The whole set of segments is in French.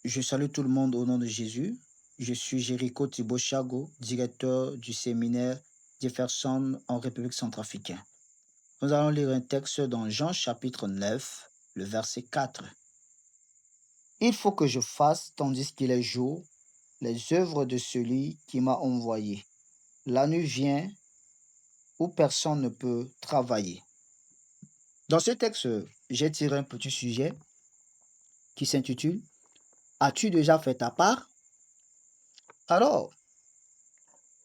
Je salue tout le monde au nom de Jésus. Je suis Jericho Thibaut Chago, directeur du séminaire Jefferson en République centrafricaine. Nous allons lire un texte dans Jean chapitre 9, le verset 4. Il faut que je fasse, tandis qu'il est jour, les œuvres de celui qui m'a envoyé. La nuit vient où personne ne peut travailler. Dans ce texte, j'ai tiré un petit sujet qui s'intitule As-tu déjà fait ta part? Alors,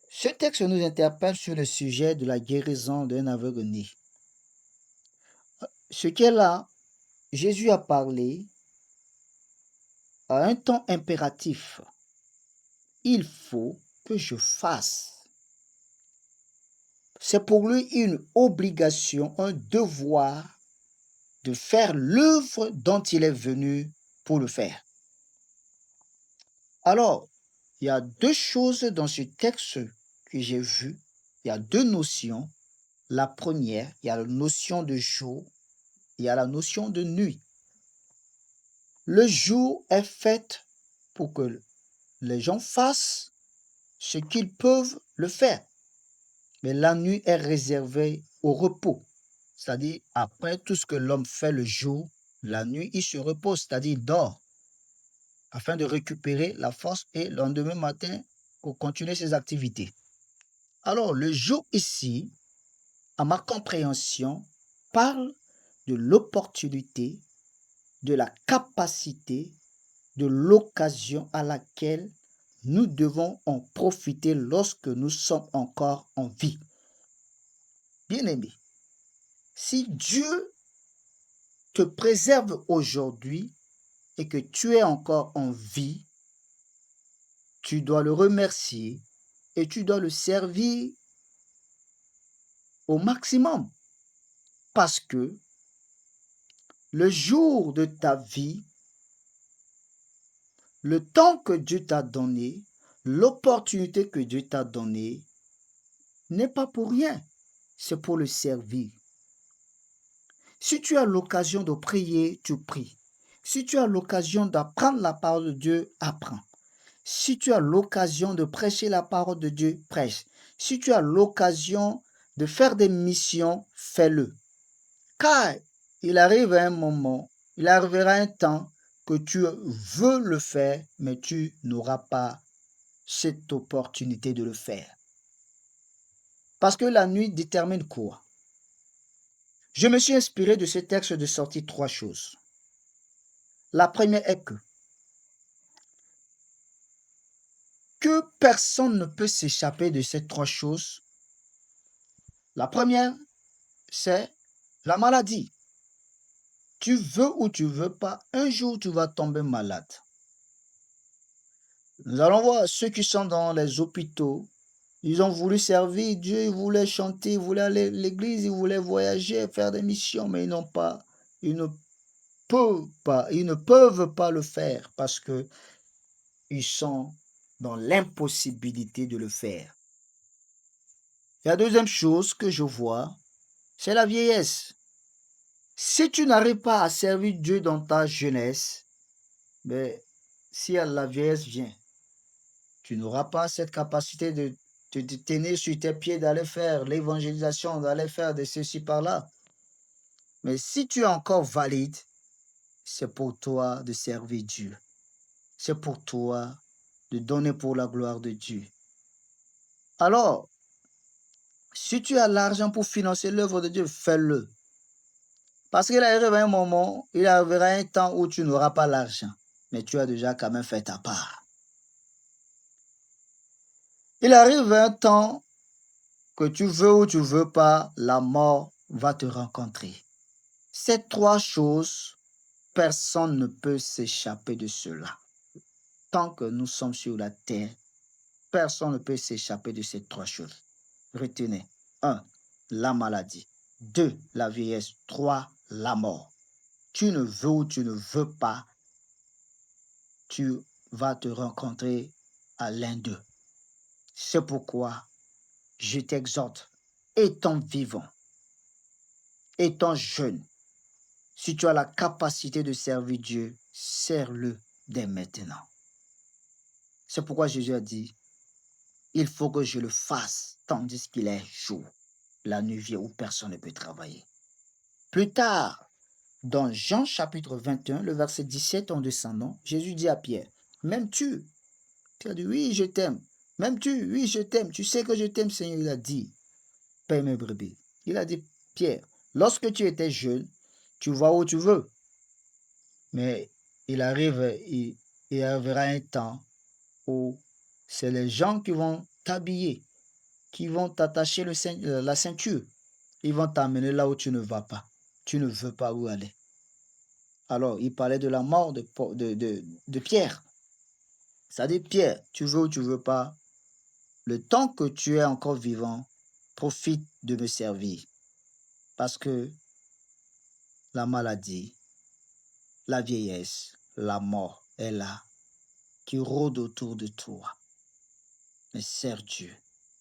ce texte nous interpelle sur le sujet de la guérison d'un aveugle-né. Ce qu'est là, Jésus a parlé à un temps impératif. Il faut que je fasse. C'est pour lui une obligation, un devoir de faire l'œuvre dont il est venu pour le faire. Alors, il y a deux choses dans ce texte que j'ai vu. Il y a deux notions. La première, il y a la notion de jour, il y a la notion de nuit. Le jour est fait pour que les gens fassent ce qu'ils peuvent le faire. Mais la nuit est réservée au repos. C'est-à-dire, après tout ce que l'homme fait le jour, la nuit, il se repose, c'est-à-dire il dort, afin de récupérer la force et le lendemain matin pour continuer ses activités. Alors, le jour ici, à ma compréhension, parle de l'opportunité, de la capacité, de l'occasion à laquelle nous devons en profiter lorsque nous sommes encore en vie. Bien-aimé, si Dieu te préserve aujourd'hui et que tu es encore en vie, tu dois le remercier et tu dois le servir au maximum. Parce que le jour de ta vie, le temps que Dieu t'a donné, l'opportunité que Dieu t'a donnée, n'est pas pour rien, c'est pour le servir. Si tu as l'occasion de prier, tu pries. Si tu as l'occasion d'apprendre la parole de Dieu, apprends. Si tu as l'occasion de prêcher la parole de Dieu, prêche. Si tu as l'occasion de faire des missions, fais-le. Car il arrive un moment, il arrivera un temps que tu veux le faire, mais tu n'auras pas cette opportunité de le faire. Parce que la nuit détermine quoi? Je me suis inspiré de ce texte de sortie trois choses. La première est que personne ne peut s'échapper de ces trois choses. La première, c'est la maladie. Tu veux ou tu veux pas, un jour tu vas tomber malade. Nous allons voir ceux qui sont dans les hôpitaux. Ils ont voulu servir Dieu, ils voulaient chanter, ils voulaient aller à l'église, ils voulaient voyager, faire des missions, mais ils ne ils ne peuvent pas le faire parce que ils sont dans l'impossibilité de le faire. La deuxième chose que je vois, c'est la vieillesse. Si tu n'arrives pas à servir Dieu dans ta jeunesse, mais si la vieillesse vient, tu n'auras pas cette capacité de te tenir sur tes pieds, d'aller faire l'évangélisation, d'aller faire de ceci par-là. Mais si tu es encore valide, c'est pour toi de servir Dieu. C'est pour toi de donner pour la gloire de Dieu. Alors, si tu as l'argent pour financer l'œuvre de Dieu, fais-le. Parce qu'il arrivera un moment, il arrivera un temps où tu n'auras pas l'argent, mais tu as déjà quand même fait ta part. Il arrive un temps que tu veux ou tu veux pas, la mort va te rencontrer. Ces trois choses, personne ne peut s'échapper de cela. Tant que nous sommes sur la terre, personne ne peut s'échapper de ces trois choses. Retenez. 1. La maladie. 2. La vieillesse. 3. La mort. Tu ne veux ou tu ne veux pas, tu vas te rencontrer à l'un d'eux. C'est pourquoi je t'exhorte, étant vivant, étant jeune, si tu as la capacité de servir Dieu, sers-le dès maintenant. C'est pourquoi Jésus a dit, il faut que je le fasse tandis qu'il est jour. La nuit vient où personne ne peut travailler. Plus tard, dans Jean chapitre 21, le verset 17 en descendant, Jésus dit à Pierre, m'aimes-tu? Pierre dit, oui, je t'aime. M'aimes-tu? Oui, je t'aime. Tu sais que je t'aime, Seigneur. Il a dit, paie mes brebis. Il a dit, Pierre, lorsque tu étais jeune, tu vas où tu veux. Mais il arrivera un temps où c'est les gens qui vont t'habiller, qui vont t'attacher la ceinture. Ils vont t'amener là où tu ne vas pas. Tu ne veux pas où aller. Alors, il parlait de la mort de Pierre. Ça dit, Pierre, tu veux ou tu veux pas, le temps que tu es encore vivant, profite de me servir. Parce que la maladie, la vieillesse, la mort est là, qui rôde autour de toi. Mais sers Dieu,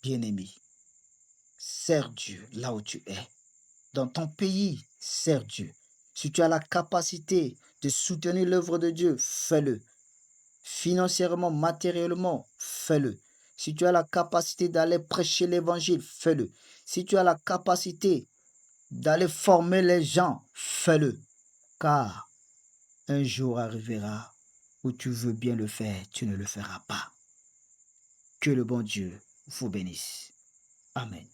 bien-aimé. Sers Dieu là où tu es. Dans ton pays, sers Dieu. Si tu as la capacité de soutenir l'œuvre de Dieu, fais-le. Financièrement, matériellement, fais-le. Si tu as la capacité d'aller prêcher l'évangile, fais-le. Si tu as la capacité d'aller former les gens, fais-le. Car un jour arrivera où tu veux bien le faire, tu ne le feras pas. Que le bon Dieu vous bénisse. Amen.